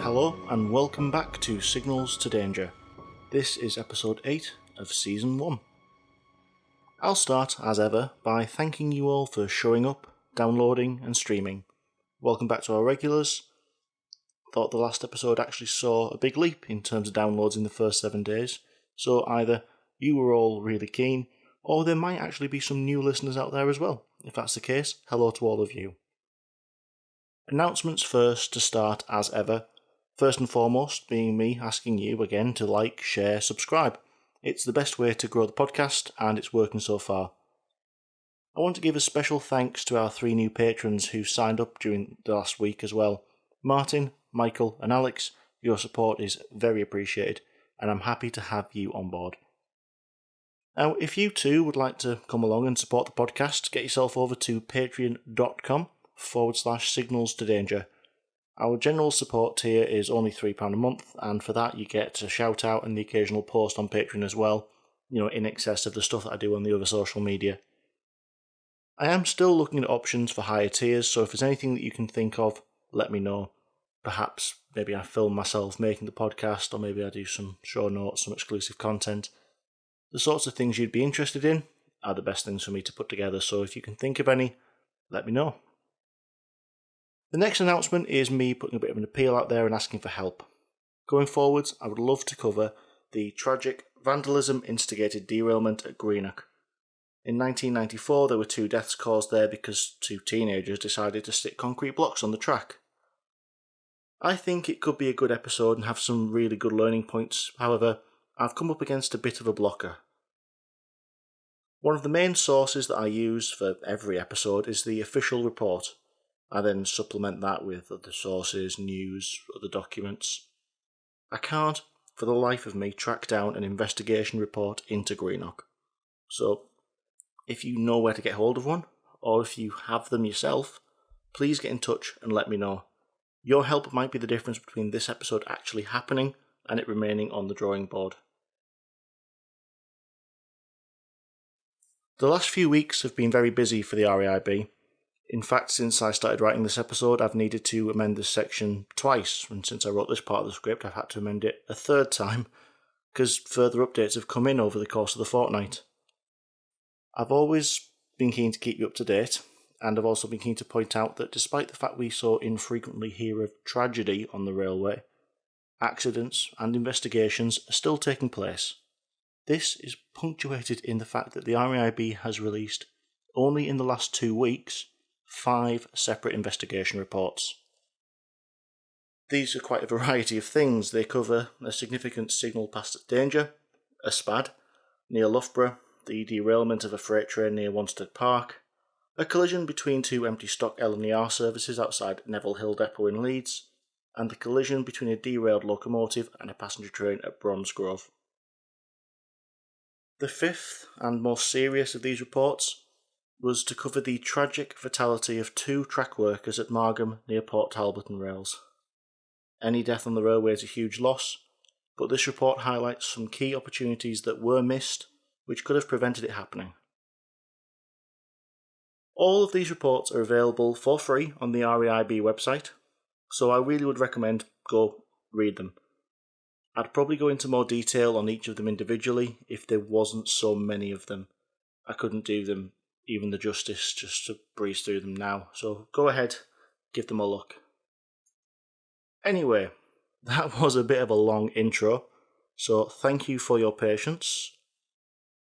Hello and welcome back to Signals to Danger. This is episode 8 of season 1. I'll start, as ever, by thanking you all for showing up, downloading and streaming. Welcome back to our regulars. Thought the last episode actually saw a big leap in terms of downloads in the first 7 days, so either you were all really keen, or there might actually be some new listeners out there as well. If that's the case, hello to all of you. Announcements first to start as ever. First and foremost being me asking you again to like, share, subscribe. It's the best way to grow the podcast and it's working so far. I want to give a special thanks to our 3 new patrons who signed up during the last week as well. Martin, Michael and Alex, your support is very appreciated and I'm happy to have you on board. Now, if you too would like to come along and support the podcast, get yourself over to patreon.com/signals to danger. Our general support tier is only £3 a month, and for that you get a shout out and the occasional post on Patreon as well, in excess of the stuff that I do on the other social media. I am still looking at options for higher tiers, so if there's anything that you can think of, let me know. Perhaps maybe I film myself making the podcast, or maybe I do some show notes, some exclusive content. The sorts of things you'd be interested in are the best things for me to put together, so if you can think of any, let me know. The next announcement is me putting a bit of an appeal out there and asking for help. Going forwards, I would love to cover the tragic vandalism-instigated derailment at Greenock. In 1994, there were 2 deaths caused there because 2 teenagers decided to stick concrete blocks on the track. I think it could be a good episode and have some really good learning points, however, I've come up against a bit of a blocker. One of the main sources that I use for every episode is the official report. I then supplement that with other sources, news, other documents. I can't, for the life of me, track down an investigation report into Greenock. So, if you know where to get hold of one, or if you have them yourself, please get in touch and let me know. Your help might be the difference between this episode actually happening and it remaining on the drawing board. The last few weeks have been very busy for the RAIB. In fact, since I started writing this episode, I've needed to amend this section twice, and since I wrote this part of the script, I've had to amend it a 3rd time, because further updates have come in over the course of the fortnight. I've always been keen to keep you up to date, and I've also been keen to point out that despite the fact we so infrequently hear of tragedy on the railway, accidents and investigations are still taking place. This is punctuated in the fact that the RAIB has released, only in the last 2 weeks, 5 separate investigation reports. These are quite a variety of things. They cover a significant signal past danger, a SPAD near Loughborough, the derailment of a freight train near Wanstead Park, a collision between 2 empty stock L&ER services outside Neville Hill Depot in Leeds, and the collision between a derailed locomotive and a passenger train at Bromsgrove. The 5th and most serious of these reports was to cover the tragic fatality of 2 track workers at Margam near Port Talbot and Rails. Any death on the railway is a huge loss, but this report highlights some key opportunities that were missed, which could have prevented it happening. All of these reports are available for free on the RAIB website, so I really would recommend go read them. I'd probably go into more detail on each of them individually if there wasn't so many of them. I couldn't do them even the justice just to breeze through them now, so go ahead, give them a look. Anyway, that was a bit of a long intro, so thank you for your patience.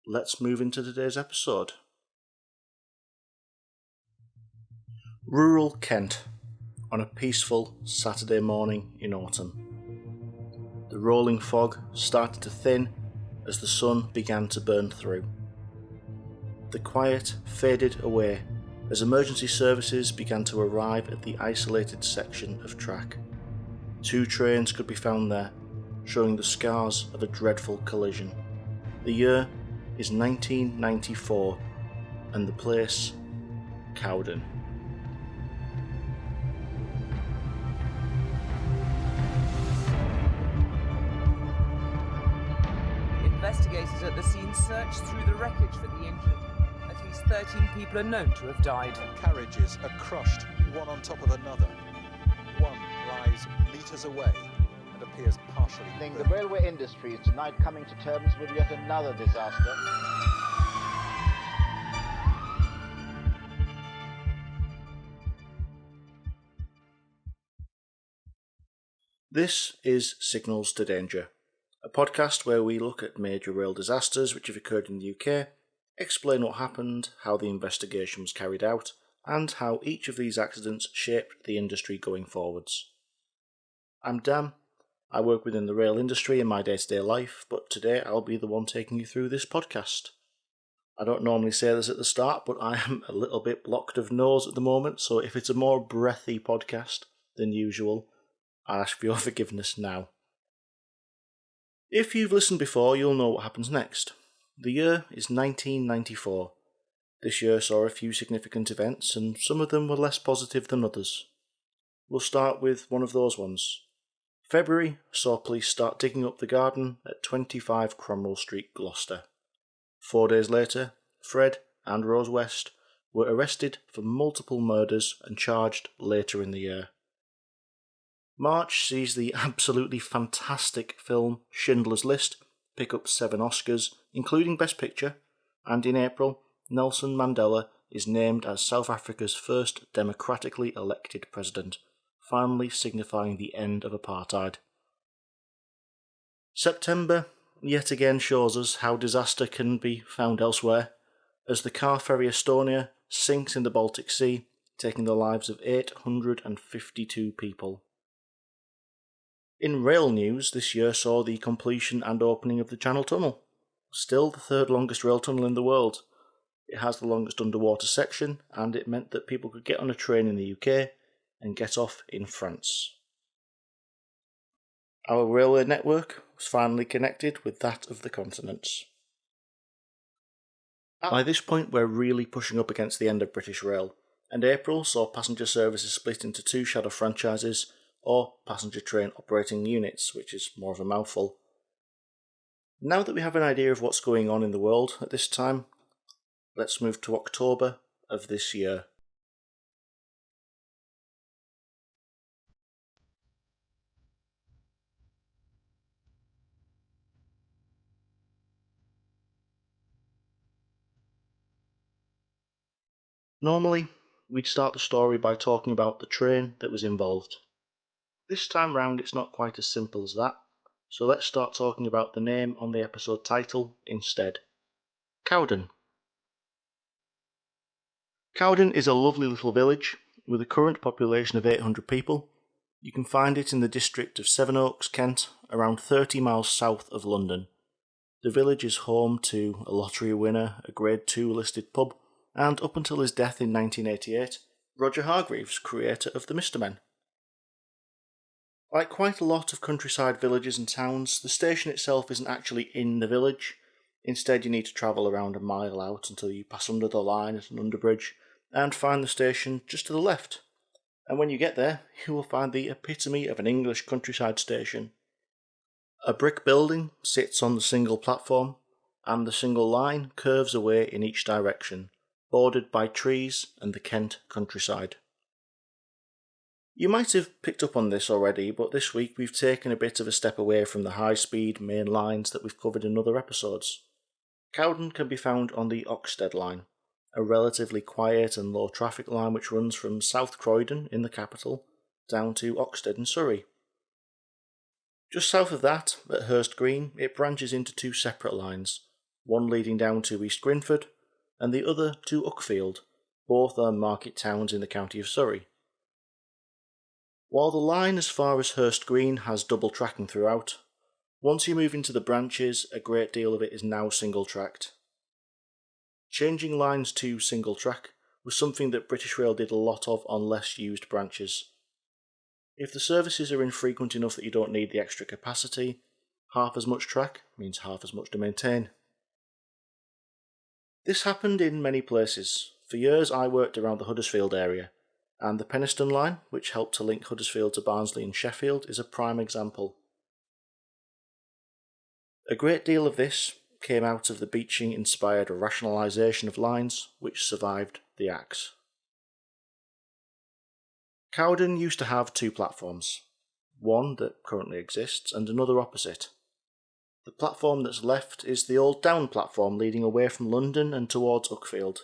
Let's move into today's episode. Rural Kent, on a peaceful Saturday morning in autumn. The rolling fog started to thin as the sun began to burn through. The quiet faded away as emergency services began to arrive at the isolated section of track. 2 trains could be found there, showing the scars of a dreadful collision. The year is 1994, and the place, Cowden. Investigators at the scene searched through the wreckage for the injured. At least 13 people are known to have died. Carriages are crushed, one on top of another. One lies meters away and appears partially The burnt. railway industry is tonight coming to terms with yet another disaster. This is Signals to Danger, a podcast where we look at major rail disasters which have occurred in the UK, explain what happened, how the investigation was carried out, and how each of these accidents shaped the industry going forwards. I'm Dan. I work within the rail industry in my day-to-day life, but today I'll be the one taking you through this podcast. I don't normally say this at the start, but I am a little bit blocked of nose at the moment, so if it's a more breathy podcast than usual, I ask for your forgiveness now. If you've listened before, you'll know what happens next. The year is 1994. This year saw a few significant events, and some of them were less positive than others. We'll start with one of those ones. February saw police start digging up the garden at 25 Cromwell Street, Gloucester. 4 days later, Fred and Rose West were arrested for multiple murders and charged later in the year. March sees the absolutely fantastic film Schindler's List pick up 7 Oscars, including Best Picture, and in April, Nelson Mandela is named as South Africa's first democratically elected president, finally signifying the end of apartheid. September yet again shows us how disaster can be found elsewhere, as the car ferry Estonia sinks in the Baltic Sea, taking the lives of 852 people. In rail news, this year saw the completion and opening of the Channel Tunnel, still the third longest rail tunnel in the world. It has the longest underwater section, and it meant that people could get on a train in the UK and get off in France. Our railway network was finally connected with that of the continents. By this point, we're really pushing up against the end of British Rail, and April saw passenger services split into 2 shadow franchises, or passenger train operating units, which is more of a mouthful. Now that we have an idea of what's going on in the world at this time, let's move to October of this year. Normally, we'd start the story by talking about the train that was involved. This time round it's not quite as simple as that, so let's start talking about the name on the episode title instead. Cowden. Cowden is a lovely little village with a current population of 800 people. You can find it in the district of Sevenoaks, Kent, around 30 miles south of London. The village is home to a lottery winner, a Grade 2 listed pub, and up until his death in 1988, Roger Hargreaves, creator of the Mr. Men. Like quite a lot of countryside villages and towns, the station itself isn't actually in the village. Instead, you need to travel around a mile out until you pass under the line at an underbridge and find the station just to the left. And when you get there, you will find the epitome of an English countryside station. A brick building sits on the single platform, and the single line curves away in each direction, bordered by trees and the Kent countryside. You might have picked up on this already, but this week we've taken a bit of a step away from the high-speed main lines that we've covered in other episodes. Cowden can be found on the Oxted line, a relatively quiet and low traffic line which runs from South Croydon in the capital down to Oxted in Surrey. Just south of that, at Hurst Green, it branches into 2 separate lines, one leading down to East Grinford and the other to Uckfield. Both are market towns in the county of Surrey. While the line as far as Hurst Green has double tracking throughout, once you move into the branches, a great deal of it is now single-tracked. Changing lines to single-track was something that British Rail did a lot of on less used branches. If the services are infrequent enough that you don't need the extra capacity, half as much track means half as much to maintain. This happened in many places. For years I worked around the Huddersfield area, and the Penistone line, which helped to link Huddersfield to Barnsley and Sheffield, is a prime example. A great deal of this came out of the Beeching-inspired rationalisation of lines, which survived the axe. Cowden used to have 2 platforms. one that currently exists and another opposite. The platform that's left is the old down platform leading away from London and towards Uckfield.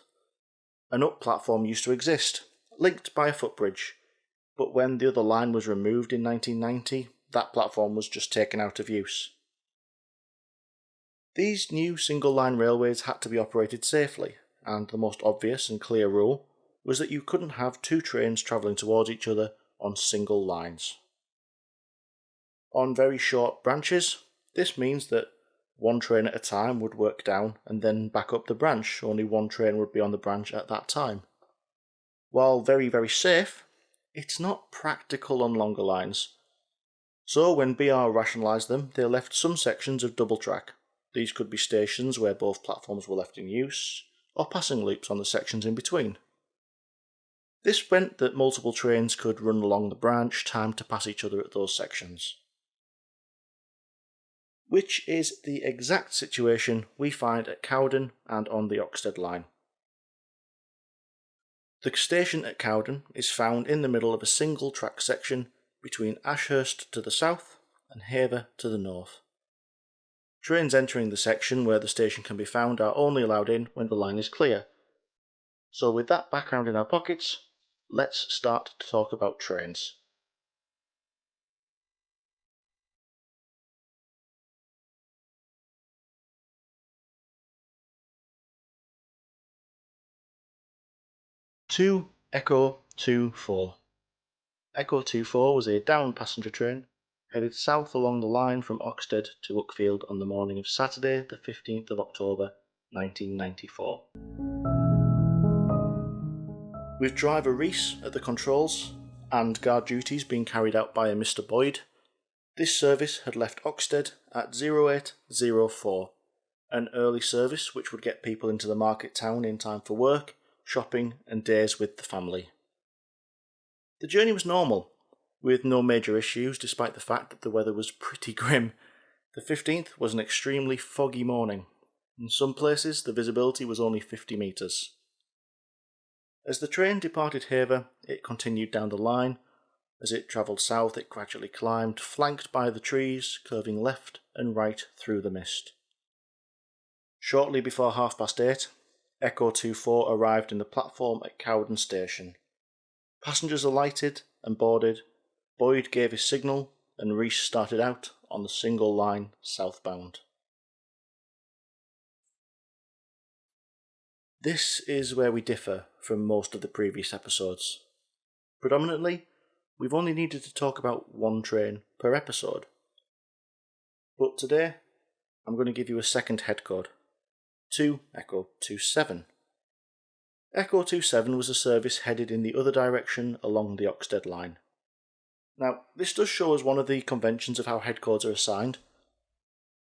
An up platform used to exist, linked by a footbridge, but when the other line was removed in 1990, that platform was just taken out of use. These new single-line railways had to be operated safely, and the most obvious and clear rule was that you couldn't have two trains travelling towards each other on single lines. On very short branches, this means that one train at a time would work down and then back up the branch. Only one train would be on the branch at that time. While very, very safe, it's not practical on longer lines. So when BR rationalised them, they left some sections of double track. These could be stations where both platforms were left in use, or passing loops on the sections in between. This meant that multiple trains could run along the branch, timed to pass each other at those sections. Which is the exact situation we find at Cowden and on the Oxted line. The station at Cowden is found in the middle of a single track section between Ashurst to the south and Hever to the north. Trains entering the section where the station can be found are only allowed in when the line is clear. So with that background in our pockets, let's start to talk about trains. Two Echo 24. Echo 24 was a down passenger train headed south along the line from Oxted to Uckfield on the morning of Saturday the 15th of October 1994. With driver Reese at the controls and guard duties being carried out by a Mr. Boyd, this service had left Oxted at 0804, an early service which would get people into the market town in time for work, shopping and days with the family. The journey was normal, with no major issues despite the fact that the weather was pretty grim. The 15th was an extremely foggy morning. In some places the visibility was only 50 metres. As the train departed Hever, it continued down the line. As it travelled south it gradually climbed, flanked by the trees, curving left and right through the mist. Shortly before 8:30, Echo 24 arrived in the platform at Cowden Station. Passengers alighted and boarded, Boyd gave his signal, and Reese started out on the single line southbound. This is where we differ from most of the previous episodes. Predominantly, we've only needed to talk about one train per episode. But today, I'm going to give you a second head code. 2 Echo 27. Echo 27 was a service headed in the other direction along the Oxted line. Now, this does show us one of the conventions of how head codes are assigned.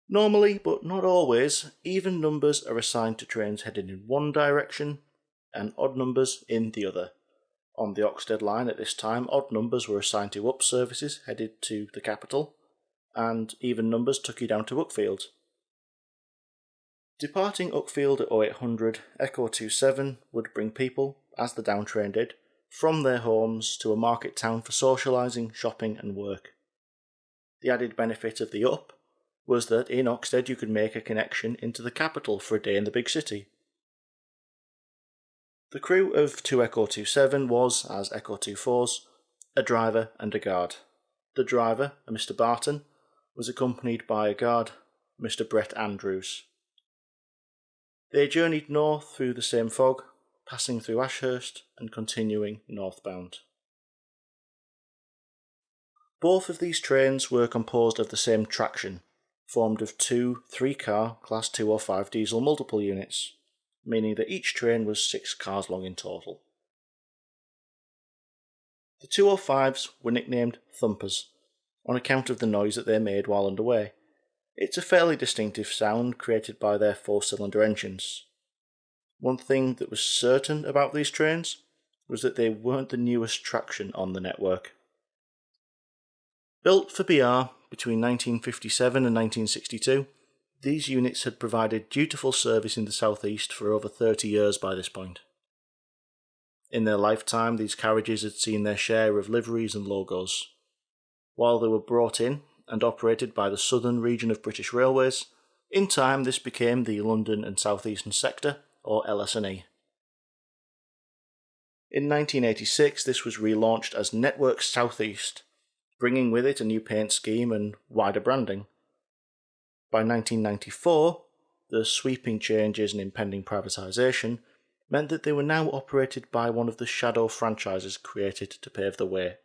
Normally, but not always, even numbers are assigned to trains headed in one direction and odd numbers in the other. On the Oxted line at this time, odd numbers were assigned to up services headed to the capital, and even numbers took you down to Uckfield. Departing Uckfield at 0800, Echo 27 would bring people, as the down train did, from their homes to a market town for socialising, shopping and work. The added benefit of the up was that in Oxted you could make a connection into the capital for a day in the big city. The crew of 2 Echo 27 was, as Echo 24's, a driver and a guard. The driver, a Mr. Barton, was accompanied by a guard, Mr. Brett Andrews. They journeyed north through the same fog, passing through Ashurst and continuing northbound. Both of these trains were composed of the same traction, formed of two 3-car Class 205 diesel multiple units, meaning that each train was 6 cars long in total. The 205s were nicknamed Thumpers, on account of the noise that they made while underway. It's a fairly distinctive sound created by their 4-cylinder engines. One thing that was certain about these trains was that they weren't the newest traction on the network. Built for BR between 1957 and 1962, these units had provided dutiful service in the southeast for over 30 years by this point. In their lifetime, these carriages had seen their share of liveries and logos. While they were brought in and operated by the Southern Region of British Railways, in time this became the London and South Eastern Sector, or LS&E. In 1986 this was relaunched as Network South East, bringing with it a new paint scheme and wider branding. By 1994, the sweeping changes and impending privatisation meant that they were now operated by one of the shadow franchises created to pave the way,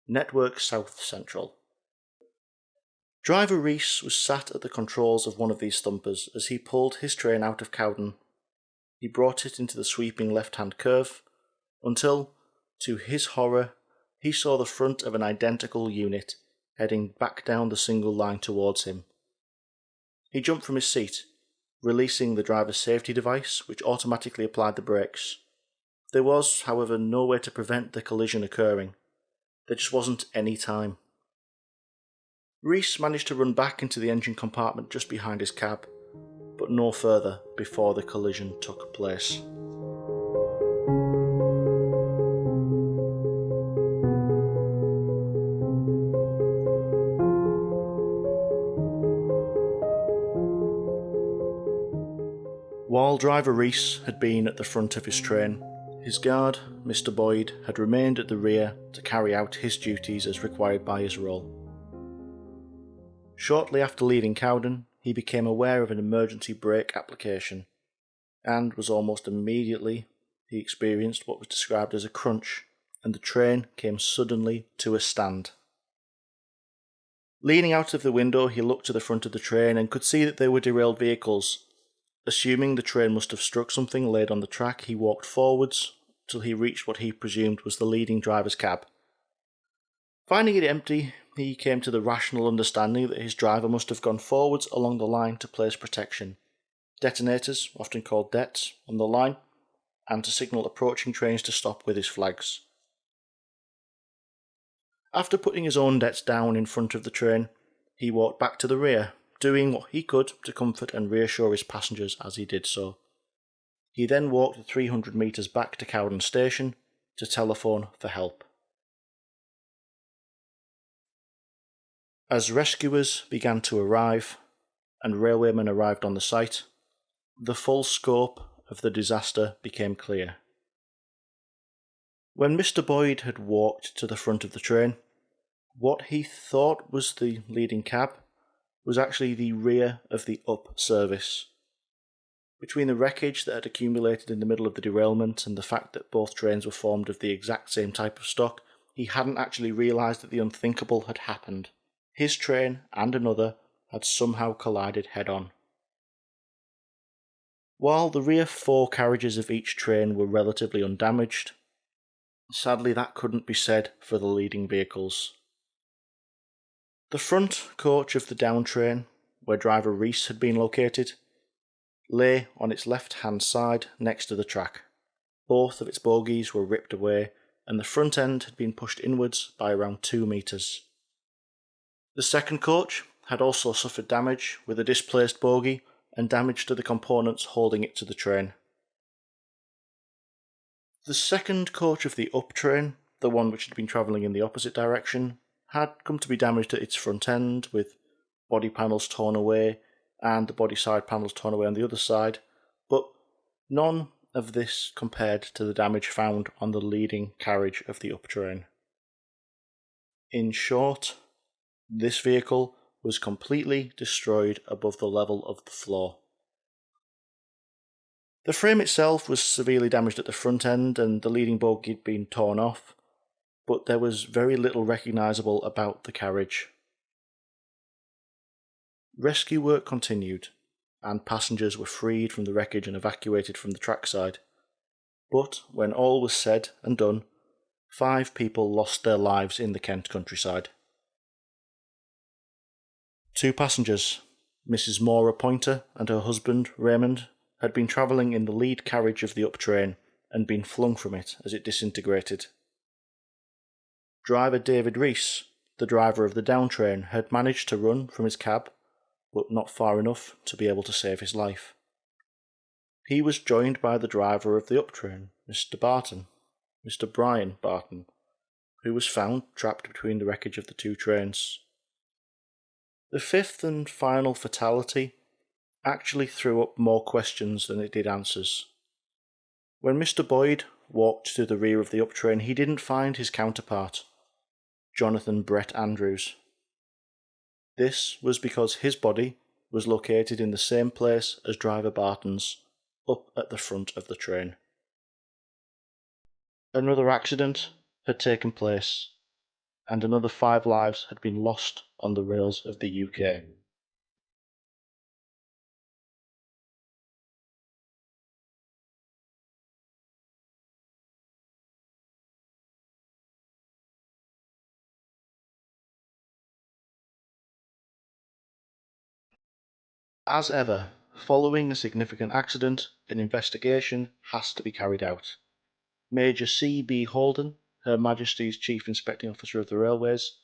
Network South Central. Driver Reese was sat at the controls of one of these thumpers as he pulled his train out of Cowden. He brought it into the sweeping left-hand curve, until, to his horror, he saw the front of an identical unit heading back down the single line towards him. He jumped from his seat, releasing the driver's safety device, which automatically applied the brakes. There was, however, no way to prevent the collision occurring. There just wasn't any time. Reese managed to run back into the engine compartment just behind his cab, but no further before the collision took place. While driver Reese had been at the front of his train, his guard, Mr. Boyd, had remained at the rear to carry out his duties as required by his role. Shortly after leaving Cowden, he became aware of an emergency brake application, and was almost immediately he experienced what was described as a crunch, and the train came suddenly to a stand. Leaning out of the window, he looked to the front of the train and could see that there were derailed vehicles. Assuming the train must have struck something laid on the track, he walked forwards till he reached what he presumed was the leading driver's cab. Finding it empty, he came to the rational understanding that his driver must have gone forwards along the line to place protection, detonators, often called dets, on the line, and to signal approaching trains to stop with his flags. After putting his own dets down in front of the train, he walked back to the rear, doing what he could to comfort and reassure his passengers as he did so. He then walked the 300 metres back to Cowden Station to telephone for help. As rescuers began to arrive, and railwaymen arrived on the site, the full scope of the disaster became clear. When Mr. Boyd had walked to the front of the train, what he thought was the leading cab was actually the rear of the up service. Between the wreckage that had accumulated in the middle of the derailment and the fact that both trains were formed of the exact same type of stock, he hadn't actually realised that the unthinkable had happened. His train and another had somehow collided head-on. While the rear four carriages of each train were relatively undamaged, sadly that couldn't be said for the leading vehicles. The front coach of the down train, where driver Reese had been located, lay on its left-hand side next to the track. Both of its bogies were ripped away, and the front end had been pushed inwards by around 2 metres. The second coach had also suffered damage, with a displaced bogie and damage to the components holding it to the train. The second coach of the up train, the one which had been travelling in the opposite direction, had come to be damaged at its front end, with body panels torn away and the body side panels torn away on the other side, but none of this compared to the damage found on the leading carriage of the up train. In short, this vehicle was completely destroyed above the level of the floor. The frame itself was severely damaged at the front end and the leading bogie had been torn off, but there was very little recognisable about the carriage. Rescue work continued, and passengers were freed from the wreckage and evacuated from the trackside. But when all was said and done, 5 people lost their lives in the Kent countryside. 2 passengers, Mrs. Maura Pointer and her husband, Raymond, had been travelling in the lead carriage of the up train and been flung from it as it disintegrated. Driver David Reese, the driver of the down train, had managed to run from his cab, but not far enough to be able to save his life. He was joined by the driver of the up train, Mr. Brian Barton, who was found trapped between the wreckage of the two trains. The fifth and final fatality actually threw up more questions than it did answers. When Mr. Boyd walked to the rear of the up train, he didn't find his counterpart, Jonathan Brett Andrews. This was because his body was located in the same place as driver Barton's, up at the front of the train. Another accident had taken place, and another 5 lives had been lost on the rails of the UK. As ever, following a significant accident, an investigation has to be carried out. Major C.B. Holden, Her Majesty's Chief Inspecting Officer of the Railways,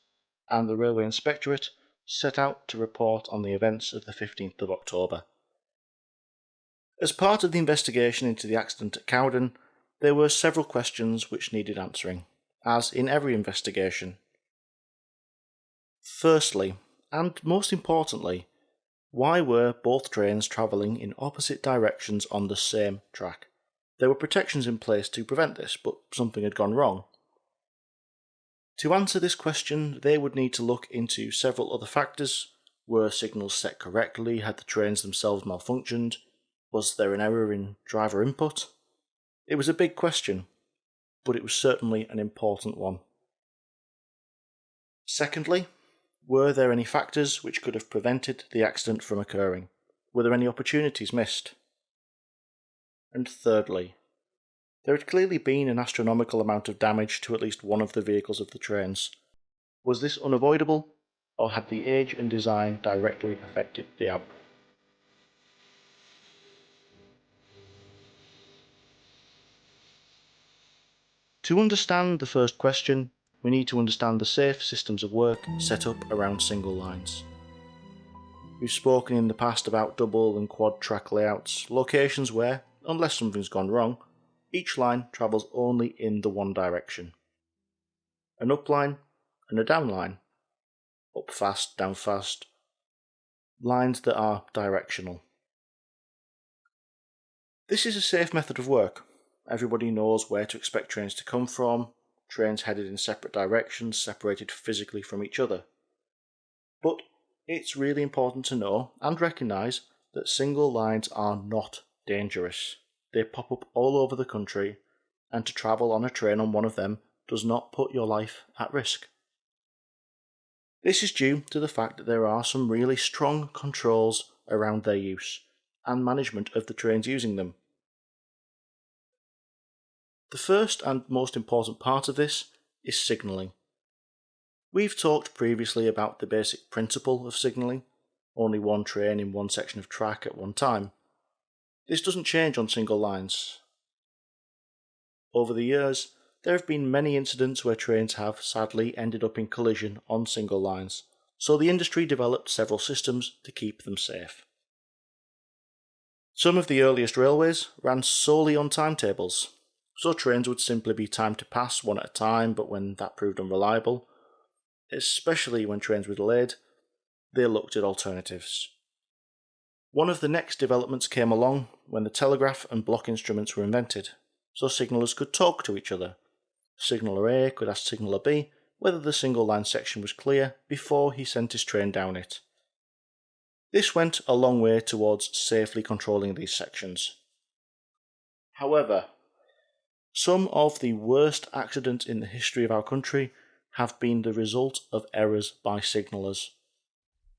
and the Railway Inspectorate set out to report on the events of the 15th of October. As part of the investigation into the accident at Cowden, there were several questions which needed answering, as in every investigation. Firstly, and most importantly, why were both trains travelling in opposite directions on the same track? There were protections in place to prevent this, but something had gone wrong. To answer this question, they would need to look into several other factors. Were signals set correctly? Had the trains themselves malfunctioned? Was there an error in driver input? It was a big question, but it was certainly an important one. Secondly, were there any factors which could have prevented the accident from occurring? Were there any opportunities missed? And thirdly, there had clearly been an astronomical amount of damage to at least one of the vehicles of the trains. Was this unavoidable, or had the age and design directly affected the outcome? To understand the first question, we need to understand the safe systems of work set up around single lines. We've spoken in the past about double and quad track layouts, locations where, unless something's gone wrong, each line travels only in the one direction. An up line and a down line. Up fast, down fast. Lines that are directional. This is a safe method of work. Everybody knows where to expect trains to come from, trains headed in separate directions, separated physically from each other. But it's really important to know and recognise that single lines are not dangerous. They pop up all over the country, and to travel on a train on one of them does not put your life at risk. This is due to the fact that there are some really strong controls around their use and management of the trains using them. The first and most important part of this is signalling. We've talked previously about the basic principle of signalling, only one train in one section of track at one time. This doesn't change on single lines. Over the years, there have been many incidents where trains have sadly ended up in collision on single lines, so the industry developed several systems to keep them safe. Some of the earliest railways ran solely on timetables, so trains would simply be timed to pass one at a time, but when that proved unreliable, especially when trains were delayed, they looked at alternatives. One of the next developments came along when the telegraph and block instruments were invented, so signallers could talk to each other. Signaller A could ask Signaller B whether the single line section was clear before he sent his train down it. This went a long way towards safely controlling these sections. However, some of the worst accidents in the history of our country have been the result of errors by signallers.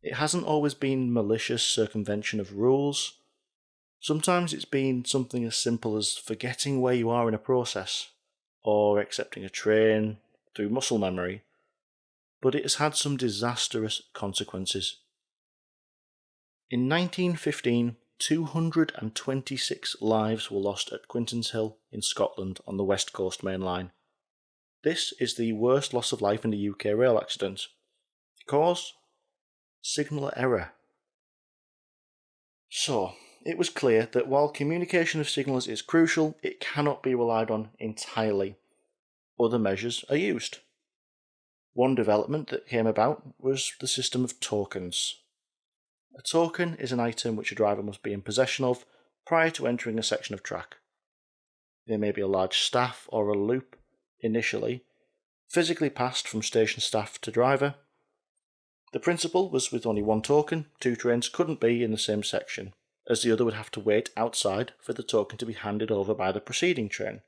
It hasn't always been malicious circumvention of rules. Sometimes it's been something as simple as forgetting where you are in a process, or accepting a train through muscle memory, but it has had some disastrous consequences. In 1915, 226 lives were lost at Quinton's Hill in Scotland on the West Coast Main Line. This is the worst loss of life in a UK rail accident. Cause? Signaller error. So, it was clear that while communication of signals is crucial, it cannot be relied on entirely. Other measures are used. One development that came about was the system of tokens. A token is an item which a driver must be in possession of prior to entering a section of track. There may be a large staff or a loop, initially, physically passed from station staff to driver. The principle was with only one token, two trains couldn't be in the same section, as the other would have to wait outside for the token to be handed over by the preceding train.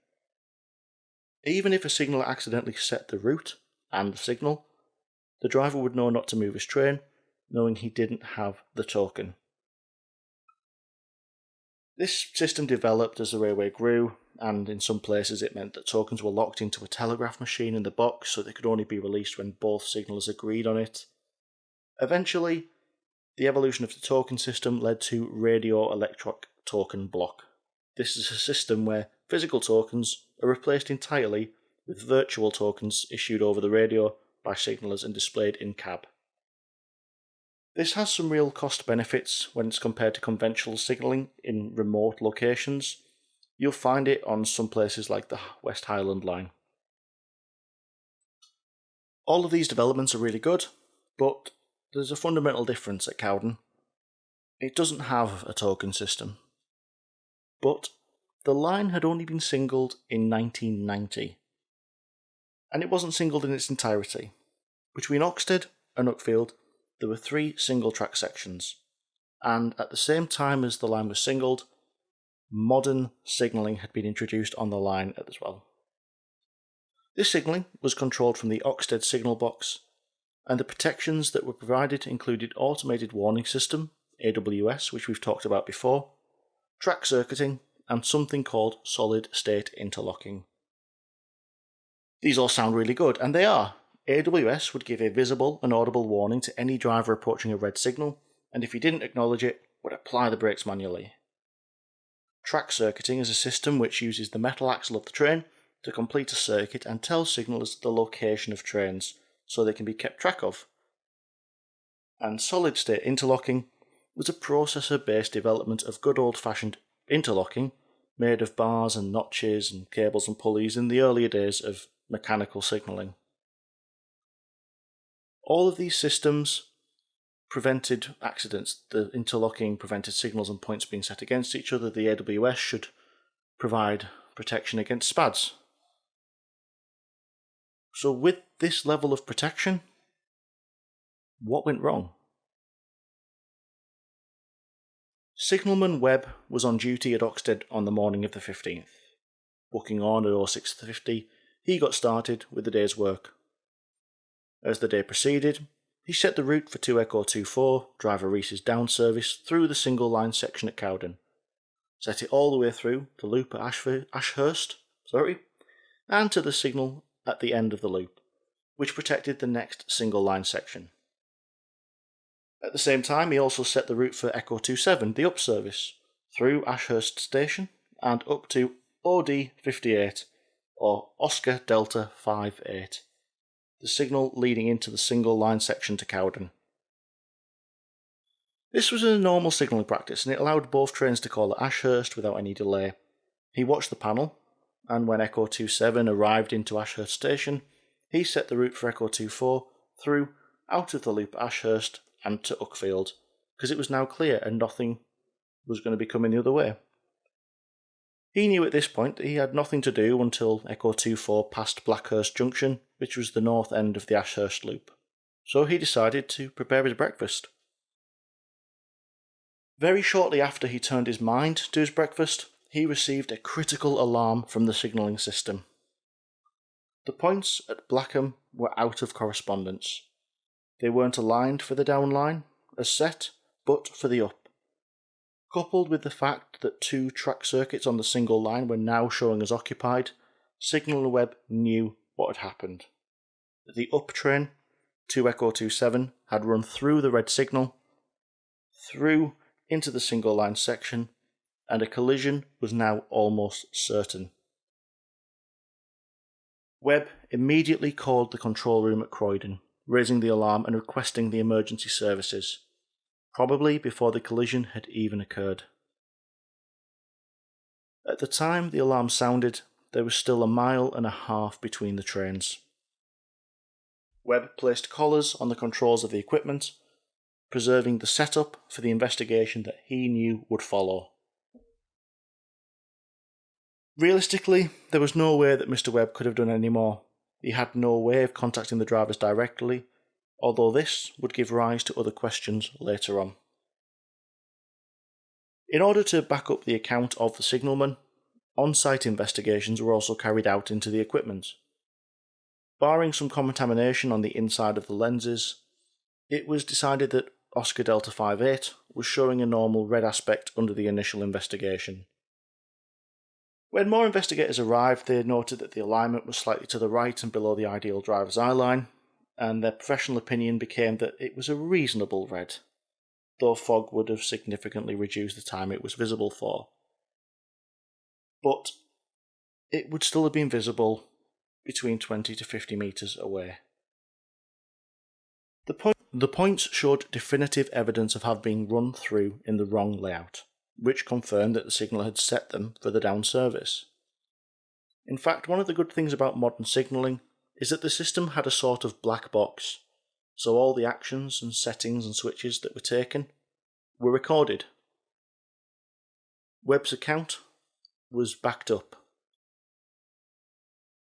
Even if a signaller accidentally set the route and the signal, the driver would know not to move his train, knowing he didn't have the token. This system developed as the railway grew, and in some places it meant that tokens were locked into a telegraph machine in the box so they could only be released when both signallers agreed on it. Eventually, the evolution of the token system led to radio-electric token block. This is a system where physical tokens are replaced entirely with virtual tokens issued over the radio by signallers and displayed in cab. This has some real cost benefits when it's compared to conventional signalling in remote locations. You'll find it on some places like the West Highland Line. All of these developments are really good, but there's a fundamental difference at Cowden. It doesn't have a token system. But the line had only been singled in 1990. And it wasn't singled in its entirety. Between Oxted and Uckfield, there were 3 single-track sections, and at the same time as the line was singled, modern signalling had been introduced on the line as well. This signalling was controlled from the Oxted signal box, and the protections that were provided included automated warning system, AWS, which we've talked about before, track circuiting, and something called solid-state interlocking. These all sound really good, and they are. AWS would give a visible and audible warning to any driver approaching a red signal, and if he didn't acknowledge it, would apply the brakes manually. Track circuiting is a system which uses the metal axle of the train to complete a circuit and tell signallers the location of trains, so they can be kept track of. And solid-state interlocking was a processor-based development of good old-fashioned interlocking made of bars and notches and cables and pulleys in the earlier days of mechanical signalling. All of these systems prevented accidents. The interlocking prevented signals and points being set against each other. The AWS should provide protection against SPADs. So with this level of protection, what went wrong? Signalman Webb was on duty at Oxted on the morning of the 15th. Booking on at 06:50, he got started with the day's work. As the day proceeded, he set the route for 2 Echo 24, driver Reese's down service, through the single line section at Cowden. Set it all the way through the loop at Ashurst, and to the signal at the end of the loop, which protected the next single line section. At the same time, he also set the route for Echo 27, the up service, through Ashurst Station and up to OD 58, or Oscar Delta 58, the signal leading into the single line section to Cowden. This was a normal signalling practice, and it allowed both trains to call at Ashurst without any delay. He watched the panel, and when Echo 27 arrived into Ashurst Station, he set the route for Echo 24 through out of the loop at Ashurst and to Uckfield, because it was now clear and nothing was going to be coming the other way. He knew at this point that he had nothing to do until Echo 24 passed Blackhurst Junction, which was the north end of the Ashurst loop. So he decided to prepare his breakfast. Very shortly after he turned his mind to his breakfast, he received a critical alarm from the signalling system. The points at Blackham were out of correspondence. They weren't aligned for the down line, as set, but for the up. Coupled with the fact that 2 track circuits on the single line were now showing as occupied, Signaller Webb knew what had happened. The up train, 2 Echo 27, had run through the red signal, through into the single line section, and a collision was now almost certain. Webb immediately called the control room at Croydon, raising the alarm and requesting the emergency services, probably before the collision had even occurred. At the time the alarm sounded, there was still 1.5 miles between the trains. Webb placed collars on the controls of the equipment, preserving the setup for the investigation that he knew would follow. Realistically, there was no way that Mr. Webb could have done any more. He had no way of contacting the drivers directly, although this would give rise to other questions later on. In order to back up the account of the signalman, on-site investigations were also carried out into the equipment. Barring some contamination on the inside of the lenses, it was decided that Oscar Delta 58 was showing a normal red aspect under the initial investigation. When more investigators arrived, they noted that the alignment was slightly to the right and below the ideal driver's eye line, and their professional opinion became that it was a reasonable red, though fog would have significantly reduced the time it was visible for. But it would still have been visible between 20 to 50 metres away. The points showed definitive evidence of having been run through in the wrong layout, which confirmed that the signal had set them for the down service. In fact, one of the good things about modern signalling is that the system had a sort of black box, so all the actions and settings and switches that were taken were recorded. Webb's account was backed up.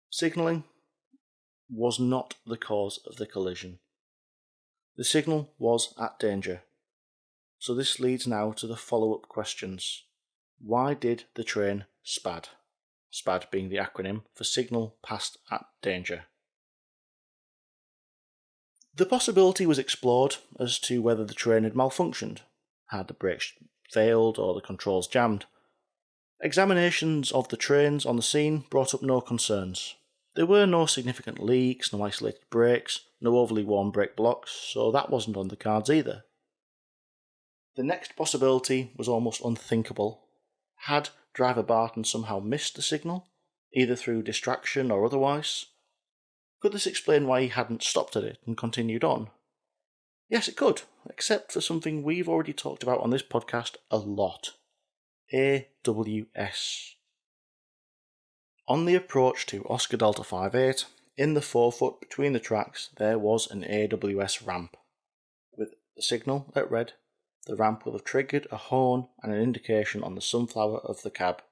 Signalling was not the cause of the collision. The signal was at danger. So this leads now to the follow-up questions. Why did the train SPAD? SPAD being the acronym for Signal Passed at Danger. The possibility was explored as to whether the train had malfunctioned, had the brakes failed or the controls jammed. Examinations of the trains on the scene brought up no concerns. There were no significant leaks, no isolated brakes, no overly worn brake blocks, so that wasn't on the cards either. The next possibility was almost unthinkable. Had driver Barton somehow missed the signal, either through distraction or otherwise? Could this explain why he hadn't stopped at it and continued on? Yes, it could, except for something we've already talked about on this podcast a lot. AWS. On the approach to Oscar Delta 58, in the forefoot between the tracks, there was an AWS ramp. With the signal at red, the ramp will have triggered a horn and an indication on the sunflower of the cab.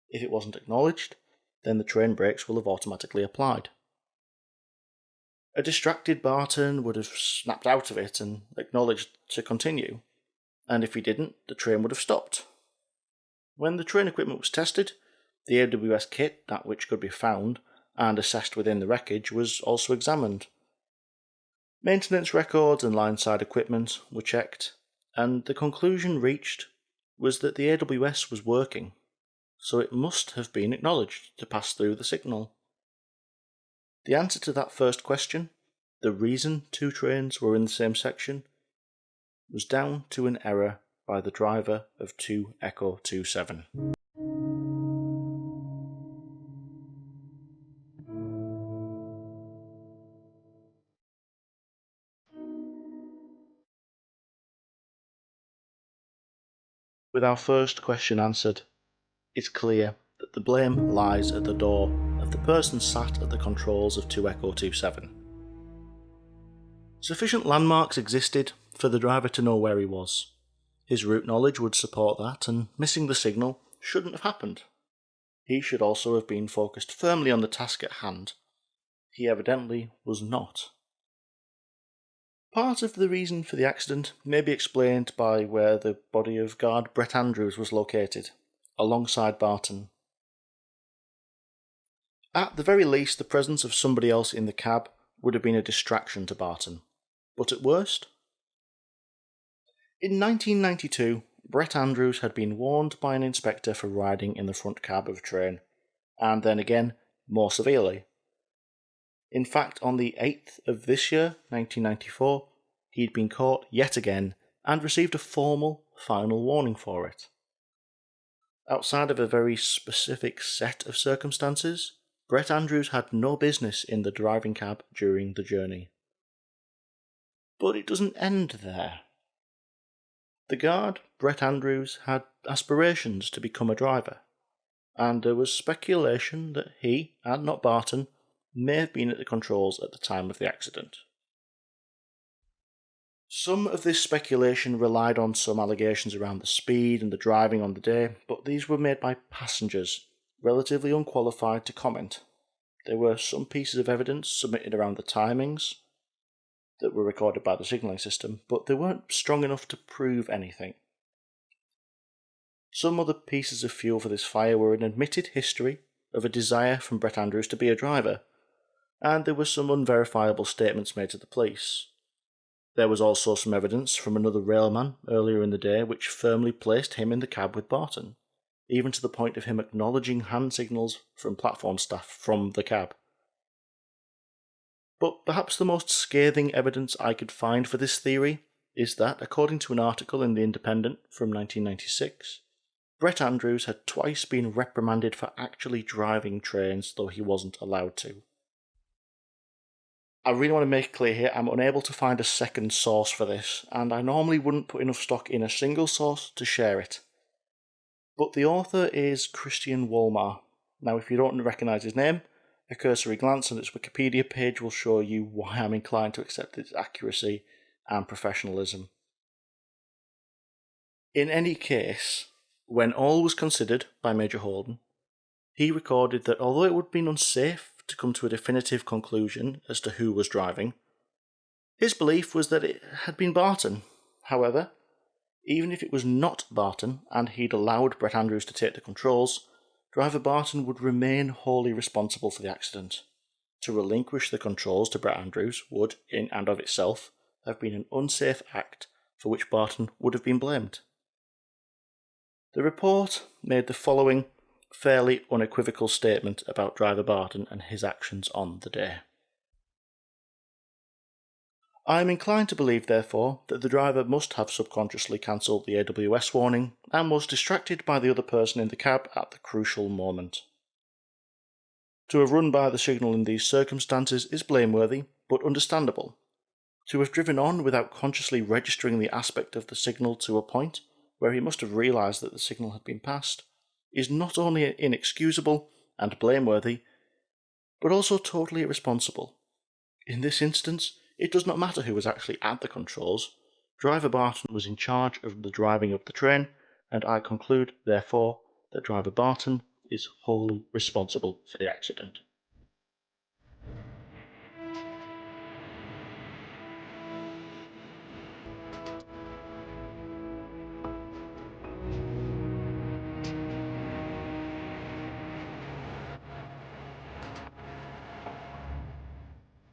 If it wasn't acknowledged, then the train brakes will have automatically applied. A distracted Barton would have snapped out of it and acknowledged to continue, and if he didn't, the train would have stopped. When the train equipment was tested, the AWS kit, that which could be found and assessed within the wreckage, was also examined. Maintenance records and line-side equipment were checked, and the conclusion reached was that the AWS was working, so it must have been acknowledged to pass through the signal. The answer to that first question, the reason two trains were in the same section, was down to an error by the driver of 2 Echo 27. With our first question answered, it's clear that the blame lies at the door of the person sat at the controls of 2 Echo 27. Sufficient landmarks existed for the driver to know where he was. His route knowledge would support that, and missing the signal shouldn't have happened. He should also have been focused firmly on the task at hand. He evidently was not. Part of the reason for the accident may be explained by where the body of guard Brett Andrews was located, alongside Barton. At the very least, the presence of somebody else in the cab would have been a distraction to Barton. But at worst? In 1992, Brett Andrews had been warned by an inspector for riding in the front cab of a train, and then again, more severely. In fact, on the 8th of this year, 1994, he'd been caught yet again and received a formal, final warning for it. Outside of a very specific set of circumstances, Brett Andrews had no business in the driving cab during the journey. But it doesn't end there. The guard, Brett Andrews, had aspirations to become a driver, and there was speculation that he, and not Barton, may have been at the controls at the time of the accident. Some of this speculation relied on some allegations around the speed and the driving on the day, but these were made by passengers, relatively unqualified to comment. There were some pieces of evidence submitted around the timings that were recorded by the signalling system, but they weren't strong enough to prove anything. Some other pieces of fuel for this fire were an admitted history of a desire from Brett Andrews to be a driver, and there were some unverifiable statements made to the police. There was also some evidence from another railman earlier in the day which firmly placed him in the cab with Barton, even to the point of him acknowledging hand signals from platform staff from the cab. But perhaps the most scathing evidence I could find for this theory is that, according to an article in The Independent from 1996, Brett Andrews had twice been reprimanded for actually driving trains, though he wasn't allowed to. I really want to make it clear here, I'm unable to find a second source for this, and I normally wouldn't put enough stock in a single source to share it. But the author is Christian Wolmar. Now, if you don't recognise his name, a cursory glance on its Wikipedia page will show you why I'm inclined to accept its accuracy and professionalism. In any case, when all was considered by Major Holden, he recorded that although it would have been unsafe to come to a definitive conclusion as to who was driving, his belief was that it had been Barton. However, even if it was not Barton and he'd allowed Brett Andrews to take the controls, driver Barton would remain wholly responsible for the accident. To relinquish the controls to Brett Andrews would, in and of itself, have been an unsafe act for which Barton would have been blamed. The report made the following fairly unequivocal statement about driver Barton and his actions on the day. I am inclined to believe, therefore, that the driver must have subconsciously cancelled the AWS warning and was distracted by the other person in the cab at the crucial moment. To have run by the signal in these circumstances is blameworthy, but understandable. To have driven on without consciously registering the aspect of the signal to a point where he must have realised that the signal had been passed is not only inexcusable and blameworthy, but also totally irresponsible. In this instance, it does not matter who was actually at the controls. Driver Barton was in charge of the driving of the train, and I conclude, therefore, that driver Barton is wholly responsible for the accident.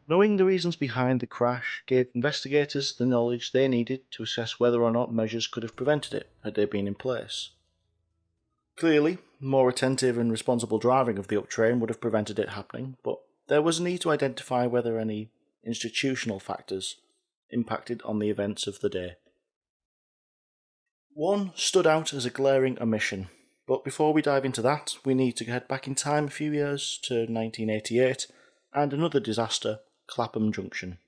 Knowing the reasons behind the crash gave investigators the knowledge they needed to assess whether or not measures could have prevented it had they been in place. Clearly, more attentive and responsible driving of the up train would have prevented it happening, but there was a need to identify whether any institutional factors impacted on the events of the day. One stood out as a glaring omission, but before we dive into that, we need to head back in time a few years to 1988 and another disaster, Clapham Junction.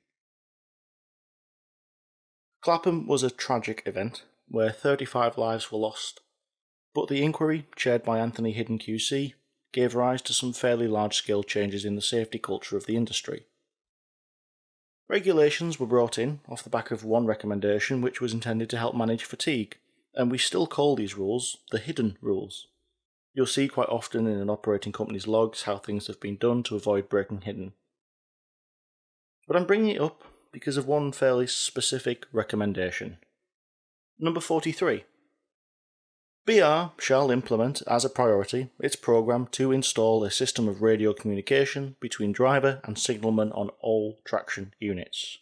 Clapham was a tragic event where 35 lives were lost, but the inquiry, chaired by Anthony Hidden QC, gave rise to some fairly large-scale changes in the safety culture of the industry. Regulations were brought in off the back of one recommendation which was intended to help manage fatigue, and we still call these rules the hidden rules. You'll see quite often in an operating company's logs how things have been done to avoid breaking hidden. But I'm bringing it up because of one fairly specific recommendation. Number 43. BR shall implement as a priority its programme to install a system of radio communication between driver and signalman on all traction units.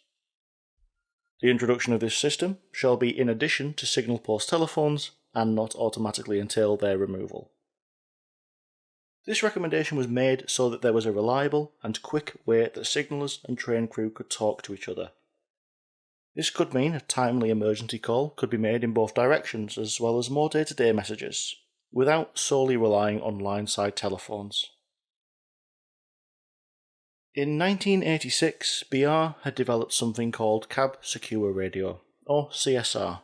The introduction of this system shall be in addition to signal post telephones and not automatically entail their removal. This recommendation was made so that there was a reliable and quick way that signallers and train crew could talk to each other. This could mean a timely emergency call could be made in both directions, as well as more day-to-day messages, without solely relying on line-side telephones. In 1986, BR had developed something called Cab Secure Radio, or CSR.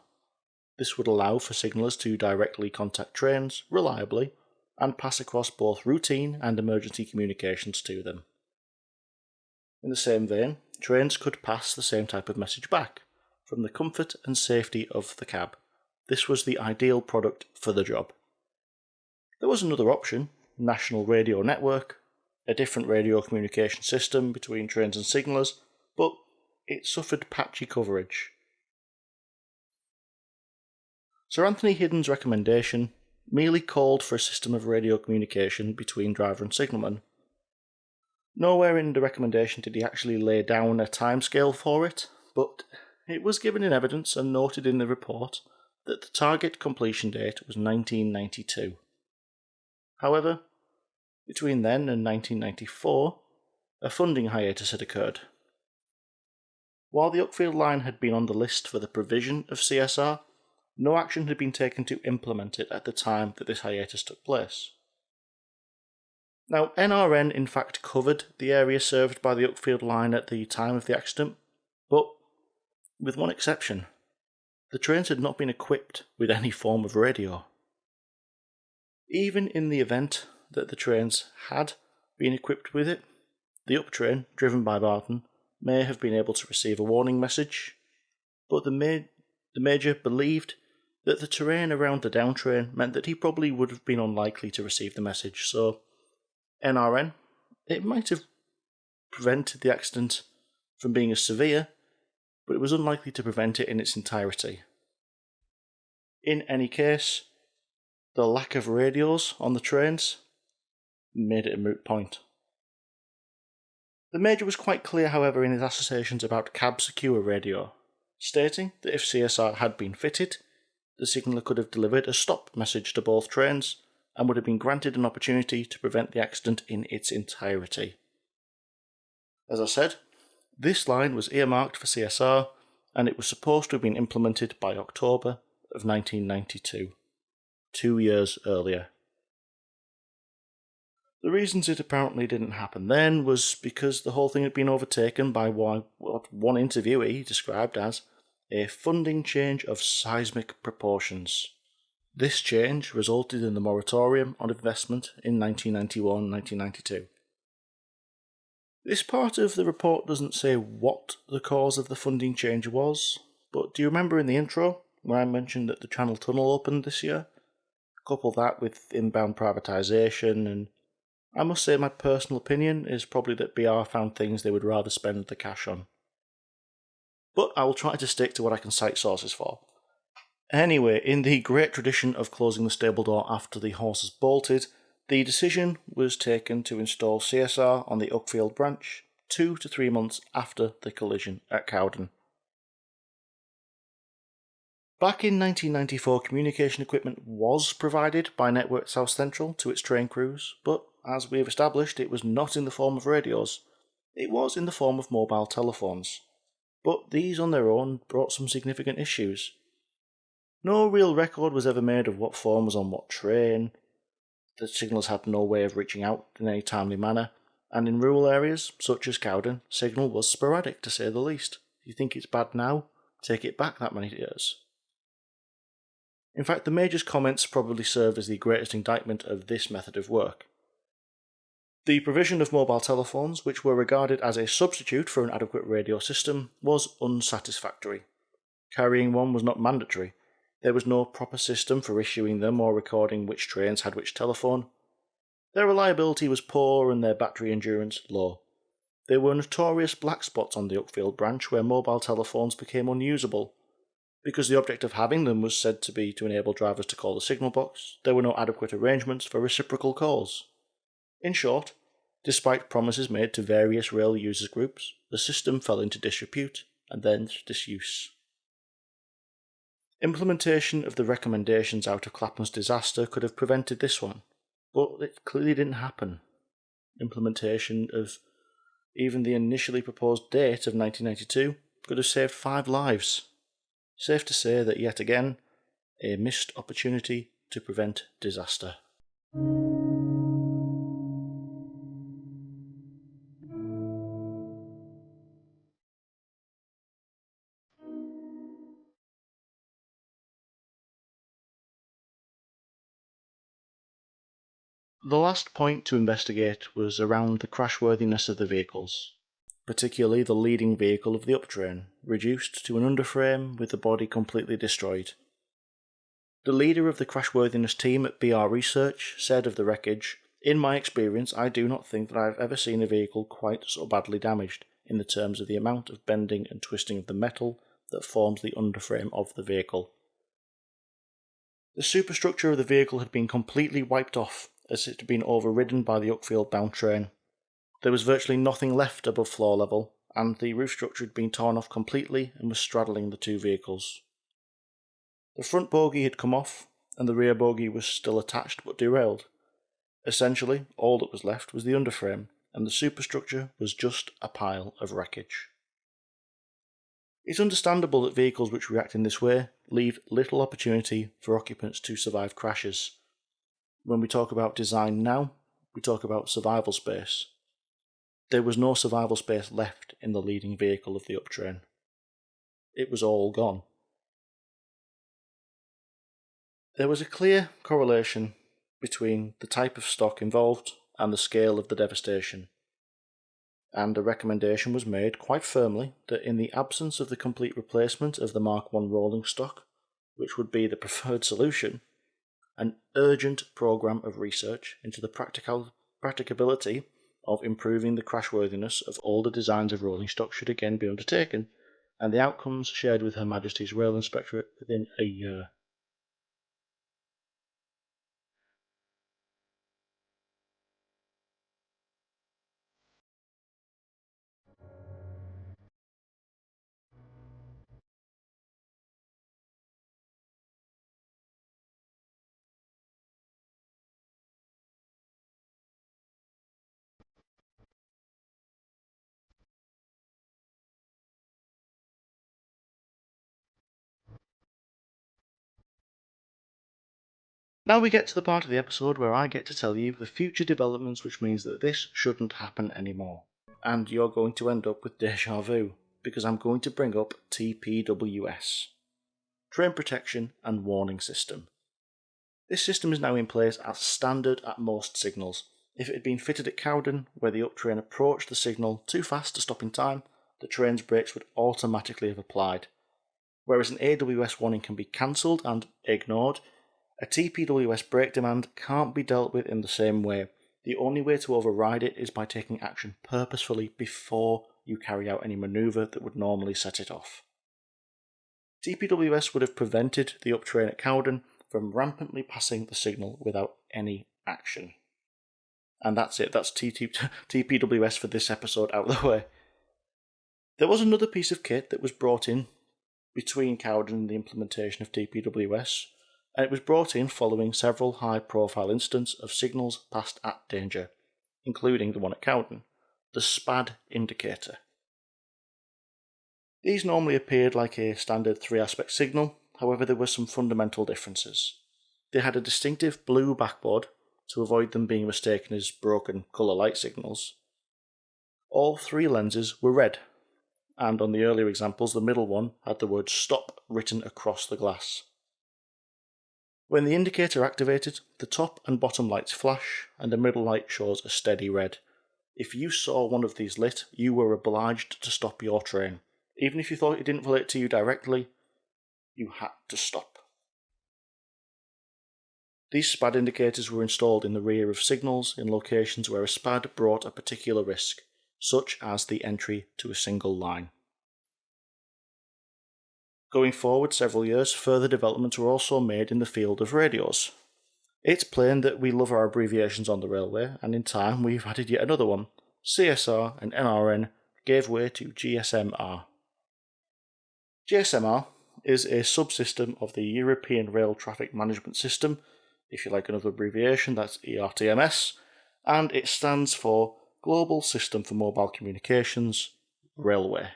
This would allow for signallers to directly contact trains reliably and pass across both routine and emergency communications to them. In the same vein, trains could pass the same type of message back, from the comfort and safety of the cab. This was the ideal product for the job. There was another option, national radio network, a different radio communication system between trains and signallers, but it suffered patchy coverage. Sir Anthony Hiddon's recommendation merely called for a system of radio communication between driver and signalman. Nowhere in the recommendation did he actually lay down a timescale for it, but it was given in evidence and noted in the report that the target completion date was 1992. However, between then and 1994, a funding hiatus had occurred. While the Uckfield line had been on the list for the provision of CSR, no action had been taken to implement it at the time that this hiatus took place. Now, NRN in fact covered the area served by the Uckfield line at the time of the accident, but with one exception. The trains had not been equipped with any form of radio. Even in the event that the trains had been equipped with it, the up train, driven by Barton, may have been able to receive a warning message, but the Major believed that the terrain around the down train meant that he probably would have been unlikely to receive the message, so NRN, it might have prevented the accident from being as severe, but it was unlikely to prevent it in its entirety. In any case, the lack of radios on the trains made it a moot point. The Major was quite clear, however, in his assertions about cab secure radio, stating that if CSR had been fitted, the signaller could have delivered a stop message to both trains and would have been granted an opportunity to prevent the accident in its entirety. As I said, this line was earmarked for CSR and it was supposed to have been implemented by October of 1992, 2 years earlier. The reasons it apparently didn't happen then was because the whole thing had been overtaken by what one interviewee described as a funding change of seismic proportions. This change resulted in the moratorium on investment in 1991-1992. This part of the report doesn't say what the cause of the funding change was, but do you remember in the intro when I mentioned that the Channel Tunnel opened this year? Couple that with inbound privatisation, and I must say my personal opinion is probably that BR found things they would rather spend the cash on. But I will try to stick to what I can cite sources for. Anyway, in the great tradition of closing the stable door after the horse has bolted, the decision was taken to install CSR on the Uckfield branch 2 to 3 months after the collision at Cowden. Back in 1994, communication equipment was provided by Network South Central to its train crews, but as we have established, it was not in the form of radios. It was in the form of mobile telephones. But these on their own brought some significant issues. No real record was ever made of what phone was on what train. The signals had no way of reaching out in any timely manner, and in rural areas, such as Cowden, signal was sporadic to say the least. If you think it's bad now, take it back that many years. In fact, the Major's comments probably serve as the greatest indictment of this method of work. The provision of mobile telephones, which were regarded as a substitute for an adequate radio system, was unsatisfactory. Carrying one was not mandatory. There was no proper system for issuing them or recording which trains had which telephone. Their reliability was poor and their battery endurance low. There were notorious black spots on the Uckfield branch where mobile telephones became unusable. Because the object of having them was said to be to enable drivers to call the signal box, there were no adequate arrangements for reciprocal calls. In short, despite promises made to various rail users groups, the system fell into disrepute and then disuse. Implementation of the recommendations out of Clapham's disaster could have prevented this one, but it clearly didn't happen. Implementation of even the initially proposed date of 1992 could have saved 5 lives. Safe to say that yet again, a missed opportunity to prevent disaster. The last point to investigate was around the crashworthiness of the vehicles. particularly the leading vehicle of the uptrain, reduced to an underframe with the body completely destroyed. The leader of the crashworthiness team at BR Research said of the wreckage, "In my experience, I do not think that I have ever seen a vehicle quite so badly damaged in the terms of the amount of bending and twisting of the metal that forms the underframe of the vehicle." The superstructure of the vehicle had been completely wiped off as it had been overridden by the Uckfield-bound train. There was virtually nothing left above floor level, and the roof structure had been torn off completely and was straddling the two vehicles. The front bogie had come off, and the rear bogie was still attached but derailed. Essentially, all that was left was the underframe, and the superstructure was just a pile of wreckage. It's understandable that vehicles which react in this way leave little opportunity for occupants to survive crashes. When we talk about design now, we talk about survival space. There was no survival space left in the leading vehicle of the uptrain. It was all gone. There was a clear correlation between the type of stock involved and the scale of the devastation, and a recommendation was made quite firmly that in the absence of the complete replacement of the Mark I rolling stock, which would be the preferred solution, an urgent programme of research into the practicability of improving the crashworthiness of older designs of rolling stock should again be undertaken, and the outcomes shared with Her Majesty's Rail Inspectorate within a year. Now we get to the part of the episode where I get to tell you the future developments, which means that this shouldn't happen anymore. And you're going to end up with deja vu, because I'm going to bring up TPWS. Train Protection and Warning System. This system is now in place as standard at most signals. If it had been fitted at Cowden, where the uptrain approached the signal too fast to stop in time, the train's brakes would automatically have applied. Whereas an AWS warning can be cancelled and ignored, a TPWS brake demand can't be dealt with in the same way. The only way to override it is by taking action purposefully before you carry out any manoeuvre that would normally set it off. TPWS would have prevented the uptrain at Cowden from rampantly passing the signal without any action. And that's it, that's TPWS for this episode out of the way. There was another piece of kit that was brought in between Cowden and the implementation of TPWS, and it was brought in following several high-profile incidents of signals passed at danger, including the one at Cowden, the SPAD indicator. These normally appeared like a standard 3-aspect signal, however there were some fundamental differences. They had a distinctive blue backboard to avoid them being mistaken as broken colour light signals. All 3 lenses were red, and on the earlier examples the middle one had the word STOP written across the glass. When the indicator activated, the top and bottom lights flash, and the middle light shows a steady red. If you saw one of these lit, you were obliged to stop your train. Even if you thought it didn't relate to you directly, you had to stop. These SPAD indicators were installed in the rear of signals in locations where a SPAD brought a particular risk, such as the entry to a single line. Going forward several years, further developments were also made in the field of radios. It's plain that we love our abbreviations on the railway, and in time we've added yet another one. CSR and NRN gave way to GSMR. GSMR is a subsystem of the European Rail Traffic Management System, if you like another abbreviation, that's ERTMS, and it stands for Global System for Mobile Communications, Railway.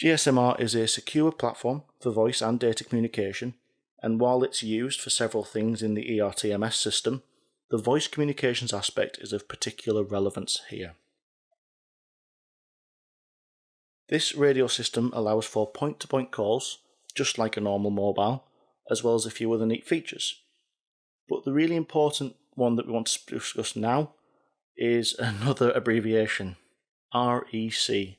GSMR is a secure platform for voice and data communication, and while it's used for several things in the ERTMS system, the voice communications aspect is of particular relevance here. This radio system allows for point-to-point calls, just like a normal mobile, as well as a few other neat features. But the really important one that we want to discuss now is another abbreviation, REC,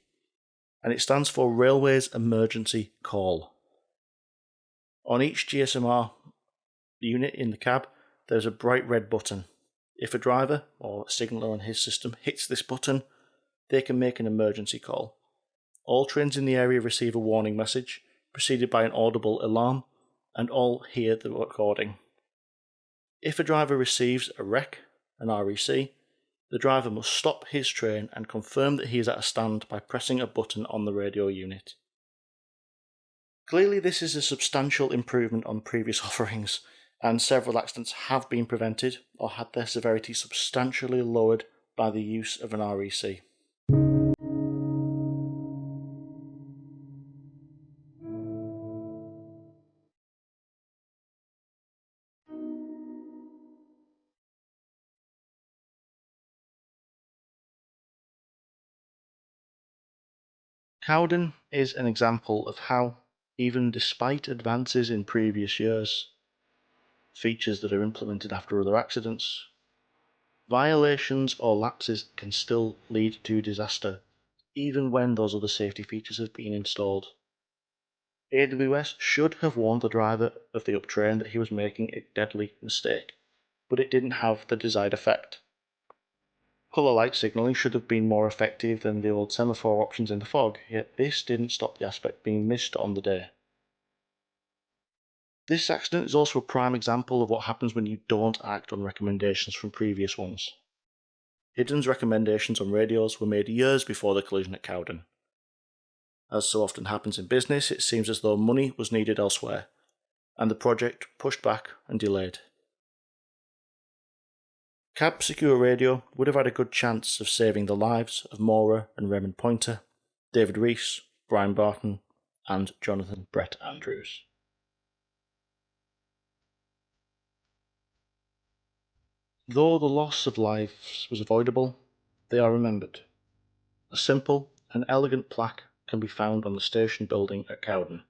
and it stands for Railways Emergency Call. On each GSMR unit in the cab, there's a bright red button. If a driver or a signaller on his system hits this button, they can make an emergency call. All trains in the area receive a warning message, preceded by an audible alarm, and all hear the recording. If a driver receives a REC, an REC, the driver must stop his train and confirm that he is at a stand by pressing a button on the radio unit. Clearly, this is a substantial improvement on previous offerings, and several accidents have been prevented or had their severity substantially lowered by the use of an REC. Cowden is an example of how, even despite advances in previous years, features that are implemented after other accidents, violations or lapses can still lead to disaster, even when those other safety features have been installed. AWS should have warned the driver of the up train that he was making a deadly mistake, but it didn't have the desired effect. Colour light signalling should have been more effective than the old semaphore options in the fog, yet this didn't stop the aspect being missed on the day. This accident is also a prime example of what happens when you don't act on recommendations from previous ones. Hidden's recommendations on radios were made years before the collision at Cowden. As so often happens in business, it seems as though money was needed elsewhere, and the project pushed back and delayed. Cab Secure Radio would have had a good chance of saving the lives of Maura and Raymond Pointer, David Rees, Brian Barton, and Jonathan Brett Andrews. Though the loss of lives was avoidable, they are remembered. A simple and elegant plaque can be found on the station building at Cowden.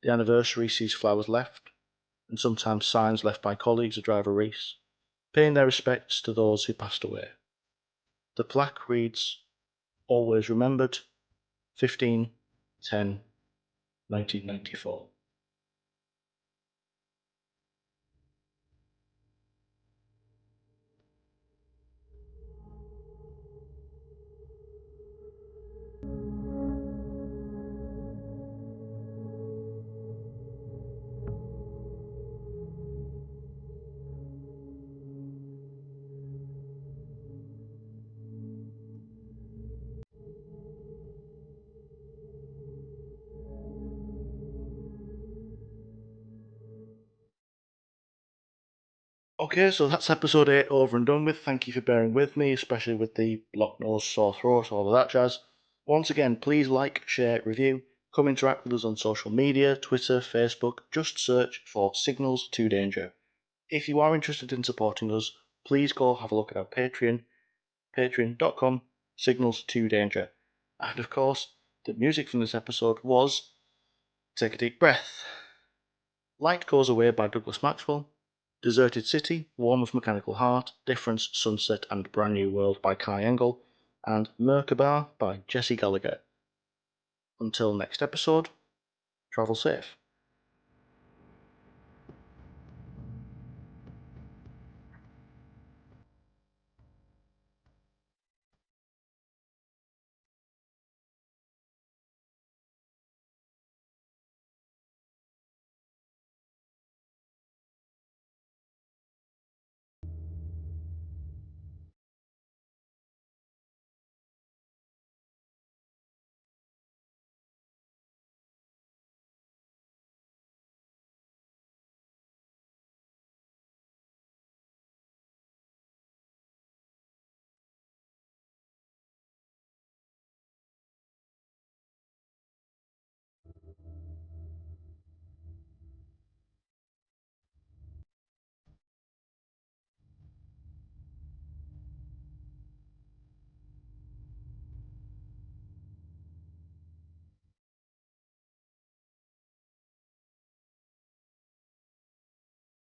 The anniversary sees flowers left, and sometimes signs left by colleagues of driver Rees, paying their respects to those who passed away. The plaque reads, "Always remembered, 15/10/1994. Okay, so that's episode 8 over and done with. Thank you for bearing with me, especially with the blocked nose, sore throat, all of that jazz. Once again, please like, share, review, come interact with us on social media, Twitter, Facebook, just search for Signals to Danger. If you are interested in supporting us, please go have a look at our Patreon, patreon.com, Signals to Danger. And of course, the music from this episode was Take a Deep Breath. Light Goes Away by Douglas Maxwell, Deserted City, Warm of Mechanical Heart, Difference, Sunset and Brand New World by Kai Engel, and Merkaba by Jesse Gallagher. Until next episode, travel safe.